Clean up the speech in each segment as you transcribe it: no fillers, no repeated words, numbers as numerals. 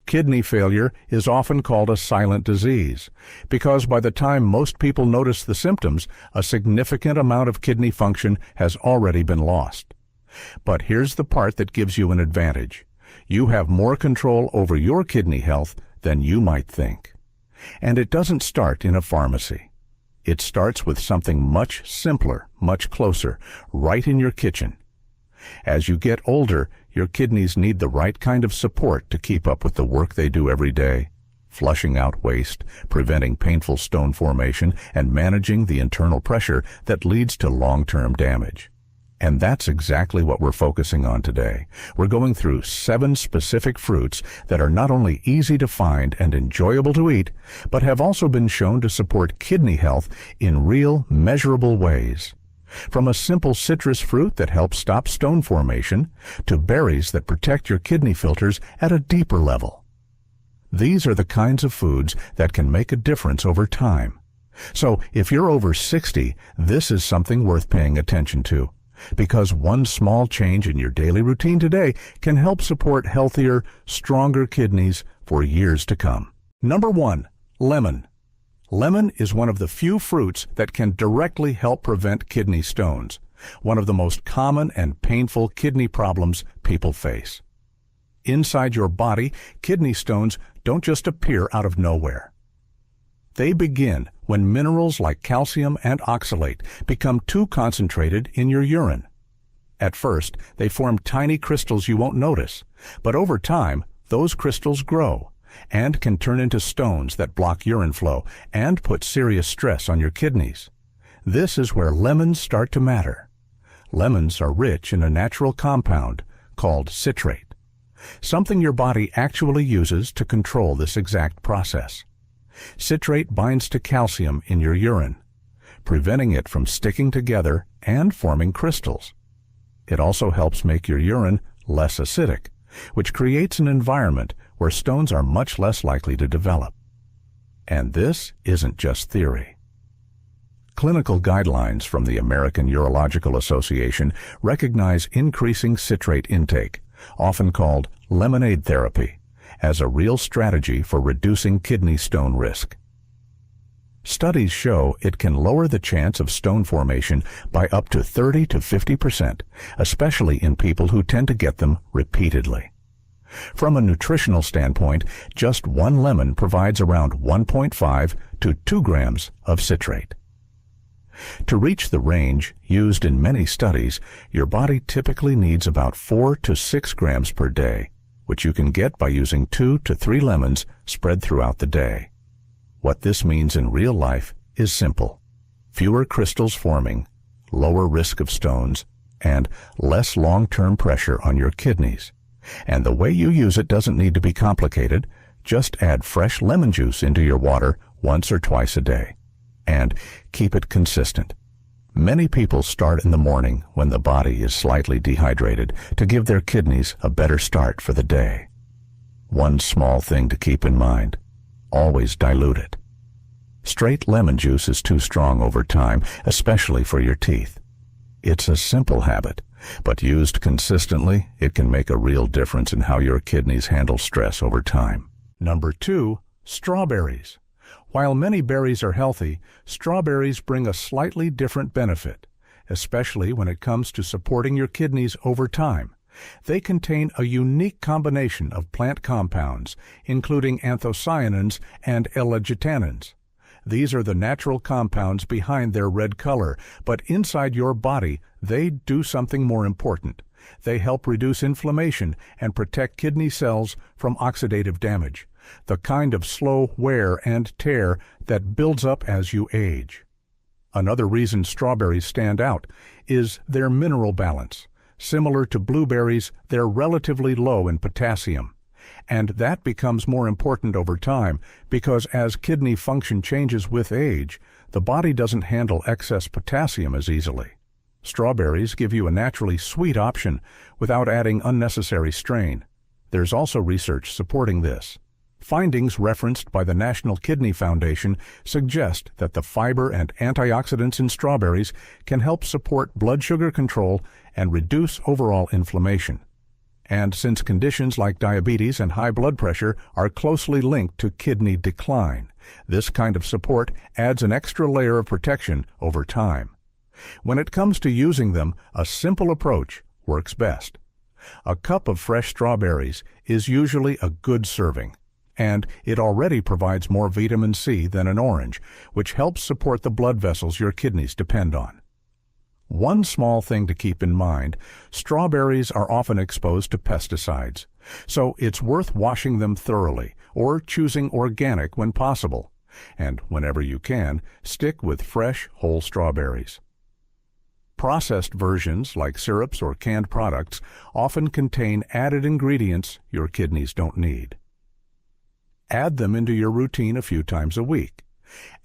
Kidney failure is often called a silent disease because by the time most people notice the symptoms, a significant amount of kidney function has already been lost. But here's the part that gives you an advantage. You have more control over your kidney health than you might think. And it doesn't start in a pharmacy. It starts with something much simpler, much closer, right in your kitchen. As you get older, your kidneys need the right kind of support to keep up with the work they do every day, flushing out waste, preventing painful stone formation, and managing the internal pressure that leads to long-term damage. And that's exactly what we're focusing on today. We're going through 7 specific fruits that are not only easy to find and enjoyable to eat, but have also been shown to support kidney health in real, measurable ways. From a simple citrus fruit that helps stop stone formation, to berries that protect your kidney filters at a deeper level. These are the kinds of foods that can make a difference over time. So if you're over 60, this is something worth paying attention to, because one small change in your daily routine today can help support healthier, stronger kidneys for years to come. Number 1, lemon. Lemon is one of the few fruits that can directly help prevent kidney stones, one of the most common and painful kidney problems people face. Inside your body, kidney stones don't just appear out of nowhere. They begin when minerals like calcium and oxalate become too concentrated in your urine. At first, they form tiny crystals you won't notice, but over time, those crystals grow and can turn into stones that block urine flow and put serious stress on your kidneys. This is where lemons start to matter. Lemons are rich in a natural compound called citrate, something your body actually uses to control this exact process. Citrate binds to calcium in your urine, preventing it from sticking together and forming crystals. It also helps make your urine less acidic, which creates an environment where stones are much less likely to develop. And this isn't just theory. Clinical guidelines from the American Urological Association recognize increasing citrate intake, often called lemonade therapy, as a real strategy for reducing kidney stone risk. Studies show it can lower the chance of stone formation by up to 30 to 50%, especially in people who tend to get them repeatedly. From a nutritional standpoint, just 1 lemon provides around 1.5 to 2 grams of citrate. To reach the range used in many studies, your body typically needs about 4 to 6 grams per day, which you can get by using 2 to 3 lemons spread throughout the day. What this means in real life is simple: fewer crystals forming, lower risk of stones, and less long-term pressure on your kidneys. And the way you use it doesn't need to be complicated. Just add fresh lemon juice into your water once or twice a day. And keep it consistent. Many people start in the morning when the body is slightly dehydrated to give their kidneys a better start for the day. One small thing to keep in mind: always dilute it. Straight lemon juice is too strong over time, especially for your teeth. It's a simple habit, but used consistently, it can make a real difference in how your kidneys handle stress over time. Number 2, strawberries. While many berries are healthy, strawberries bring a slightly different benefit, especially when it comes to supporting your kidneys over time. They contain a unique combination of plant compounds, including anthocyanins and L-argitannins. These are the natural compounds behind their red color, but inside your body, they do something more important. They help reduce inflammation and protect kidney cells from oxidative damage, the kind of slow wear and tear that builds up as you age. Another reason strawberries stand out is their mineral balance. Similar to blueberries, they're relatively low in potassium. And that becomes more important over time because as kidney function changes with age, the body doesn't handle excess potassium as easily. Strawberries give you a naturally sweet option without adding unnecessary strain. There's also research supporting this. Findings referenced by the National Kidney Foundation suggest that the fiber and antioxidants in strawberries can help support blood sugar control and reduce overall inflammation. And since conditions like diabetes and high blood pressure are closely linked to kidney decline, this kind of support adds an extra layer of protection over time. When it comes to using them, a simple approach works best. A cup of fresh strawberries is usually a good serving, and it already provides more vitamin C than an orange, which helps support the blood vessels your kidneys depend on. One small thing to keep in mind, strawberries are often exposed to pesticides, so it's worth washing them thoroughly or choosing organic when possible. And whenever you can, stick with fresh, whole strawberries. Processed versions, like syrups or canned products, often contain added ingredients your kidneys don't need. Add them into your routine a few times a week.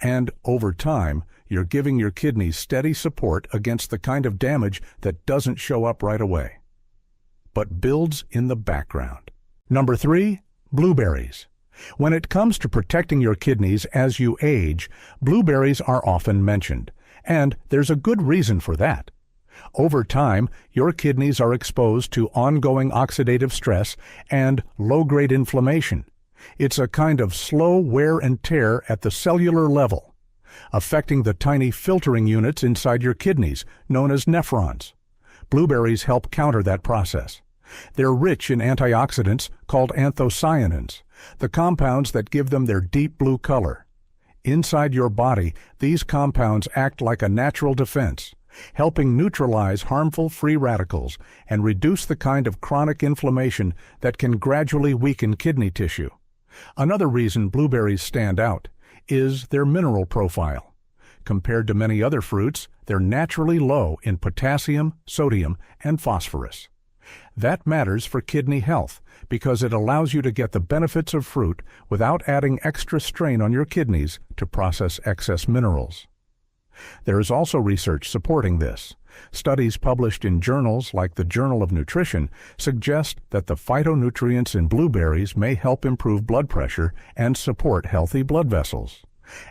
And over time, you're giving your kidneys steady support against the kind of damage that doesn't show up right away, but builds in the background. Number 3, blueberries. When it comes to protecting your kidneys as you age, blueberries are often mentioned, and there's a good reason for that. Over time, your kidneys are exposed to ongoing oxidative stress and low-grade inflammation. It's a kind of slow wear and tear at the cellular level, affecting the tiny filtering units inside your kidneys, known as nephrons. Blueberries help counter that process. They're rich in antioxidants called anthocyanins, the compounds that give them their deep blue color. Inside your body, these compounds act like a natural defense, helping neutralize harmful free radicals and reduce the kind of chronic inflammation that can gradually weaken kidney tissue. Another reason blueberries stand out is their mineral profile. Compared to many other fruits, they're naturally low in potassium, sodium, and phosphorus. That matters for kidney health because it allows you to get the benefits of fruit without adding extra strain on your kidneys to process excess minerals. There is also research supporting this. Studies published in journals like the Journal of Nutrition suggest that the phytonutrients in blueberries may help improve blood pressure and support healthy blood vessels.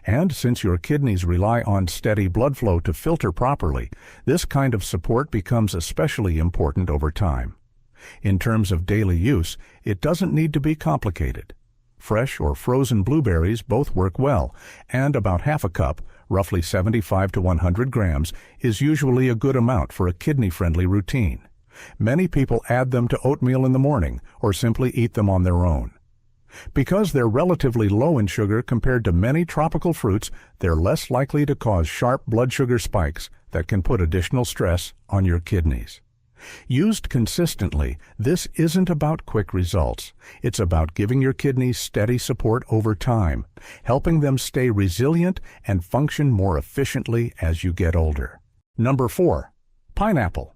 And since your kidneys rely on steady blood flow to filter properly, this kind of support becomes especially important over time. In terms of daily use, it doesn't need to be complicated. Fresh or frozen blueberries both work well, and about half a cup, roughly 75 to 100 grams, is usually a good amount for a kidney-friendly routine. Many people add them to oatmeal in the morning or simply eat them on their own. Because they're relatively low in sugar compared to many tropical fruits, they're less likely to cause sharp blood sugar spikes that can put additional stress on your kidneys. Used consistently, this isn't about quick results. It's about giving your kidneys steady support over time, helping them stay resilient and function more efficiently as you get older. Number 4, pineapple.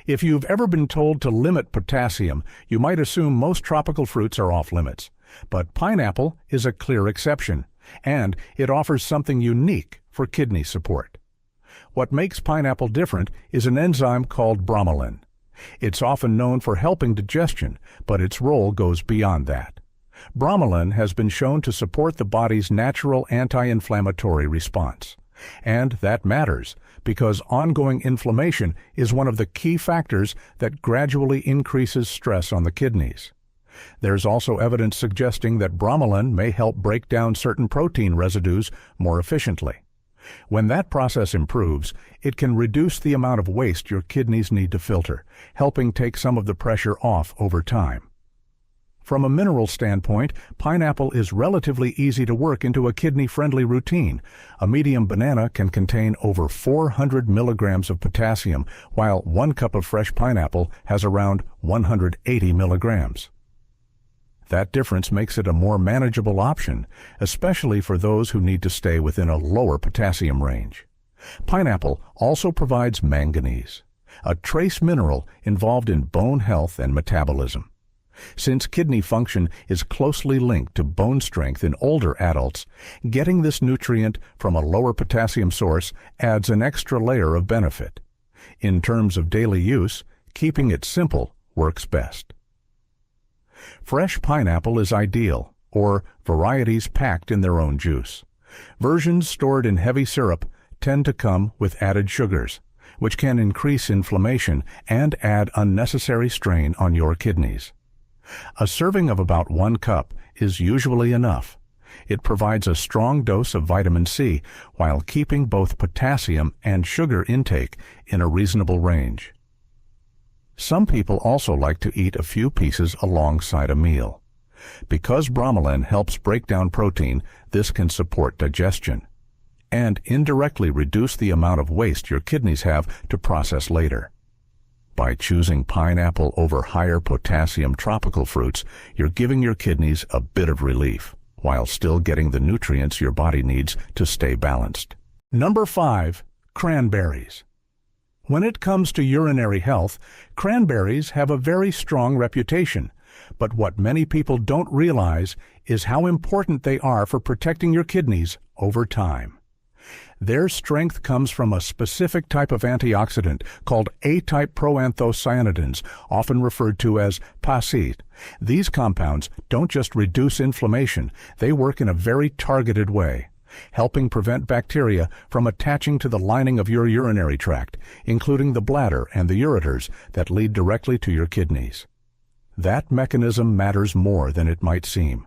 If you've ever been told to limit potassium, you might assume most tropical fruits are off limits. But pineapple is a clear exception, and it offers something unique for kidney support. What makes pineapple different is an enzyme called bromelain. It's often known for helping digestion, but its role goes beyond that. Bromelain has been shown to support the body's natural anti-inflammatory response. And that matters, because ongoing inflammation is one of the key factors that gradually increases stress on the kidneys. There's also evidence suggesting that bromelain may help break down certain protein residues more efficiently. When that process improves, it can reduce the amount of waste your kidneys need to filter, helping take some of the pressure off over time. From a mineral standpoint, pineapple is relatively easy to work into a kidney-friendly routine. A medium banana can contain over 400 milligrams of potassium, while 1 cup of fresh pineapple has around 180 milligrams. That difference makes it a more manageable option, especially for those who need to stay within a lower potassium range. Pineapple also provides manganese, a trace mineral involved in bone health and metabolism. Since kidney function is closely linked to bone strength in older adults, getting this nutrient from a lower potassium source adds an extra layer of benefit. In terms of daily use, keeping it simple works best. Fresh pineapple is ideal, or varieties packed in their own juice. Versions stored in heavy syrup tend to come with added sugars, which can increase inflammation and add unnecessary strain on your kidneys. A serving of about 1 cup is usually enough. It provides a strong dose of vitamin C while keeping both potassium and sugar intake in a reasonable range. Some people also like to eat a few pieces alongside a meal. Because bromelain helps break down protein, this can support digestion and indirectly reduce the amount of waste your kidneys have to process later. By choosing pineapple over higher potassium tropical fruits, you're giving your kidneys a bit of relief, while still getting the nutrients your body needs to stay balanced. Number 5. Cranberries. When it comes to urinary health, cranberries have a very strong reputation, but what many people don't realize is how important they are for protecting your kidneys over time. Their strength comes from a specific type of antioxidant called A-type proanthocyanidins, often referred to as PACID. These compounds don't just reduce inflammation, they work in a very targeted way, helping prevent bacteria from attaching to the lining of your urinary tract, including the bladder and the ureters that lead directly to your kidneys. That mechanism matters more than it might seem.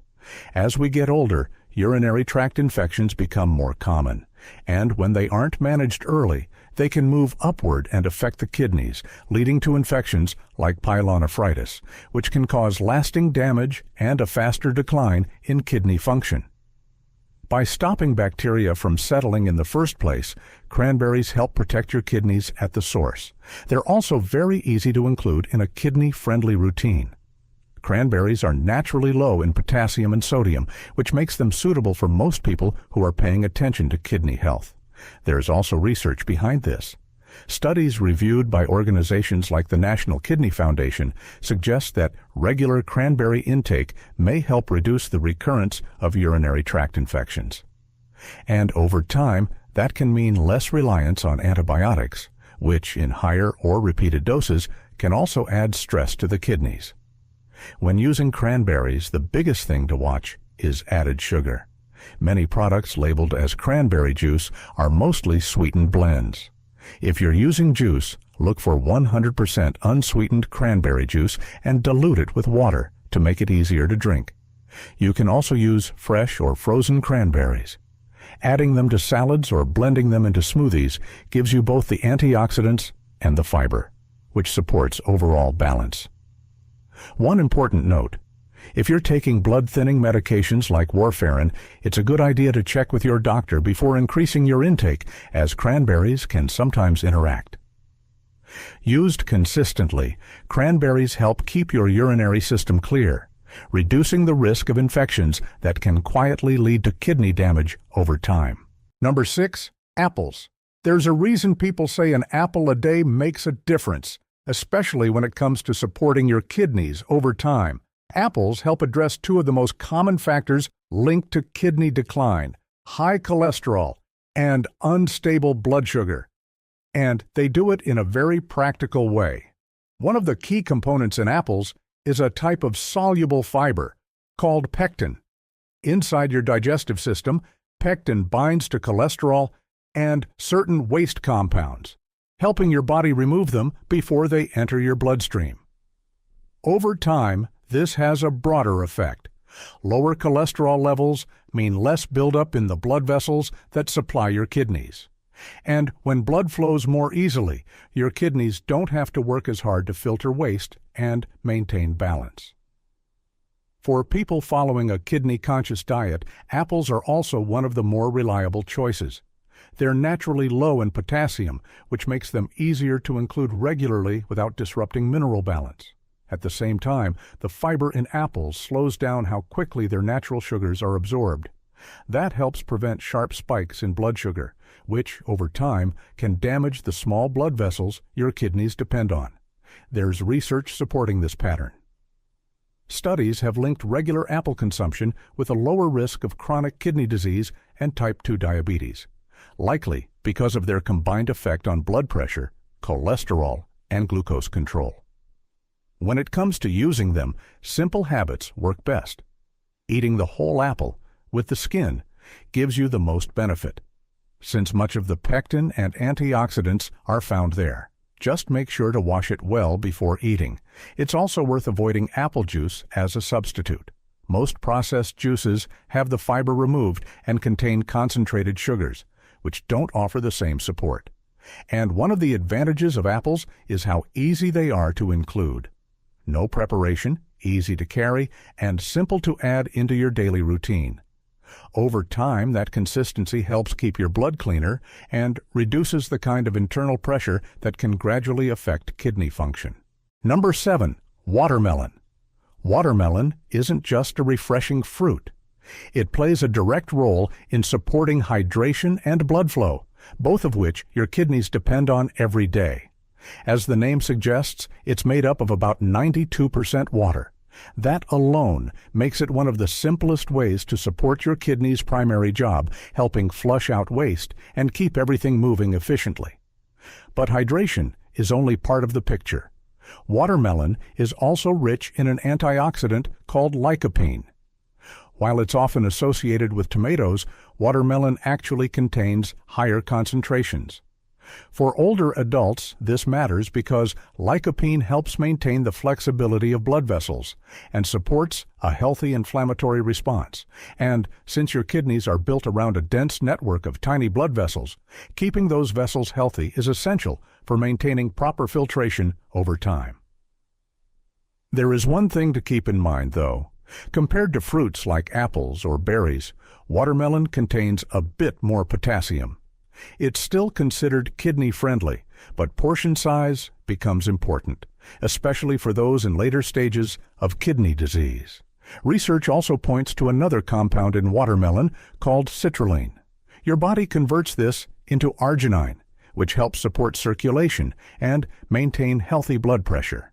As we get older, urinary tract infections become more common, and when they aren't managed early, they can move upward and affect the kidneys, leading to infections like pyelonephritis, which can cause lasting damage and a faster decline in kidney function. By stopping bacteria from settling in the first place, cranberries help protect your kidneys at the source. They're also very easy to include in a kidney-friendly routine. Cranberries are naturally low in potassium and sodium, which makes them suitable for most people who are paying attention to kidney health. There is also research behind this. Studies reviewed by organizations like the National Kidney Foundation suggest that regular cranberry intake may help reduce the recurrence of urinary tract infections. And over time, that can mean less reliance on antibiotics, which in higher or repeated doses can also add stress to the kidneys. When using cranberries, the biggest thing to watch is added sugar. Many products labeled as cranberry juice are mostly sweetened blends. If you're using juice, look for 100% unsweetened cranberry juice and dilute it with water to make it easier to drink. You can also use fresh or frozen cranberries. Adding them to salads or blending them into smoothies gives you both the antioxidants and the fiber, which supports overall balance. One important note: if you're taking blood-thinning medications like warfarin, it's a good idea to check with your doctor before increasing your intake, as cranberries can sometimes interact. Used consistently, cranberries help keep your urinary system clear, reducing the risk of infections that can quietly lead to kidney damage over time. Number 6. Apples. There's a reason people say an apple a day makes a difference, especially when it comes to supporting your kidneys over time. Apples help address two of the most common factors linked to kidney decline: high cholesterol and unstable blood sugar. And they do it in a very practical way. One of the key components in apples is a type of soluble fiber called pectin. Inside your digestive system, pectin binds to cholesterol and certain waste compounds, helping your body remove them before they enter your bloodstream. Over time, this has a broader effect. Lower cholesterol levels mean less buildup in the blood vessels that supply your kidneys. And when blood flows more easily, your kidneys don't have to work as hard to filter waste and maintain balance. For people following a kidney-conscious diet, apples are also one of the more reliable choices. They're naturally low in potassium, which makes them easier to include regularly without disrupting mineral balance. At the same time, the fiber in apples slows down how quickly their natural sugars are absorbed. That helps prevent sharp spikes in blood sugar, which, over time, can damage the small blood vessels your kidneys depend on. There's research supporting this pattern. Studies have linked regular apple consumption with a lower risk of chronic kidney disease and type 2 diabetes, likely because of their combined effect on blood pressure, cholesterol, and glucose control. When it comes to using them, simple habits work best. Eating the whole apple, with the skin, gives you the most benefit. since much of the pectin and antioxidants are found there. Just make sure to wash it well before eating. It's also worth avoiding apple juice as a substitute. Most processed juices have the fiber removed and contain concentrated sugars, which don't offer the same support. And one of the advantages of apples is how easy they are to include. No preparation, easy to carry, and simple to add into your daily routine. Over time, that consistency helps keep your blood cleaner and reduces the kind of internal pressure that can gradually affect kidney function. Number 7. Watermelon. Watermelon isn't just a refreshing fruit. It plays a direct role in supporting hydration and blood flow, both of which your kidneys depend on every day. As the name suggests, it's made up of about 92% water. That alone makes it one of the simplest ways to support your kidney's primary job, helping flush out waste and keep everything moving efficiently. But hydration is only part of the picture. Watermelon is also rich in an antioxidant called lycopene. While it's often associated with tomatoes, watermelon actually contains higher concentrations. For older adults, this matters because lycopene helps maintain the flexibility of blood vessels and supports a healthy inflammatory response. And since your kidneys are built around a dense network of tiny blood vessels, keeping those vessels healthy is essential for maintaining proper filtration over time. There is one thing to keep in mind, though. Compared to fruits like apples or berries, watermelon contains a bit more potassium. It's still considered kidney-friendly, but portion size becomes important, especially for those in later stages of kidney disease. Research also points to another compound in watermelon called citrulline. Your body converts this into arginine, which helps support circulation and maintain healthy blood pressure.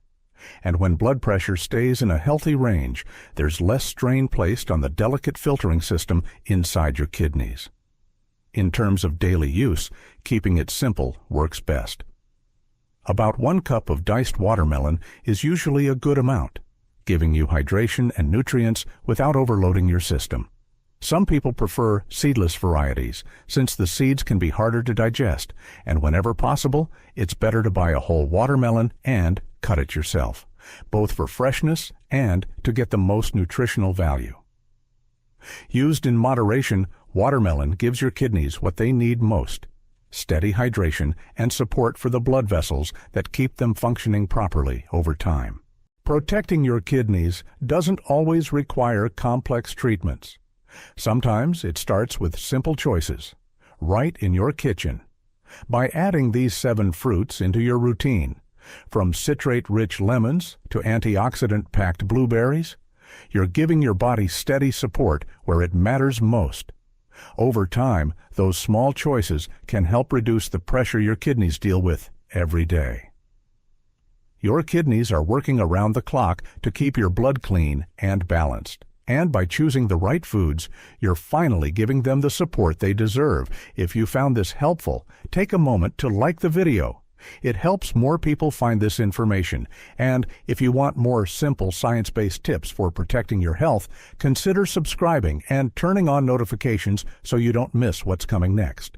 And when blood pressure stays in a healthy range, there's less strain placed on the delicate filtering system inside your kidneys. In terms of daily use, keeping it simple works best. About 1 cup of diced watermelon is usually a good amount, giving you hydration and nutrients without overloading your system. Some people prefer seedless varieties, since the seeds can be harder to digest, and whenever possible, it's better to buy a whole watermelon and cut it yourself, both for freshness and to get the most nutritional value. Used in moderation, watermelon gives your kidneys what they need most: steady hydration and support for the blood vessels that keep them functioning properly over time. Protecting your kidneys doesn't always require complex treatments. Sometimes it starts with simple choices, right in your kitchen. By adding these 7 fruits into your routine, from citrate-rich lemons to antioxidant-packed blueberries, you're giving your body steady support where it matters most. Over time, those small choices can help reduce the pressure your kidneys deal with every day. Your kidneys are working around the clock to keep your blood clean and balanced. And by choosing the right foods, you're finally giving them the support they deserve. If you found this helpful, take a moment to like the video. It helps more people find this information. And if you want more simple science-based tips for protecting your health, consider subscribing and turning on notifications so you don't miss what's coming next.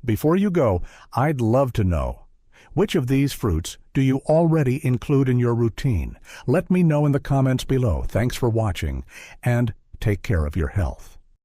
Before you go, I'd love to know, which of these fruits do you already include in your routine? Let me know in the comments below. Thanks for watching, and take care of your health.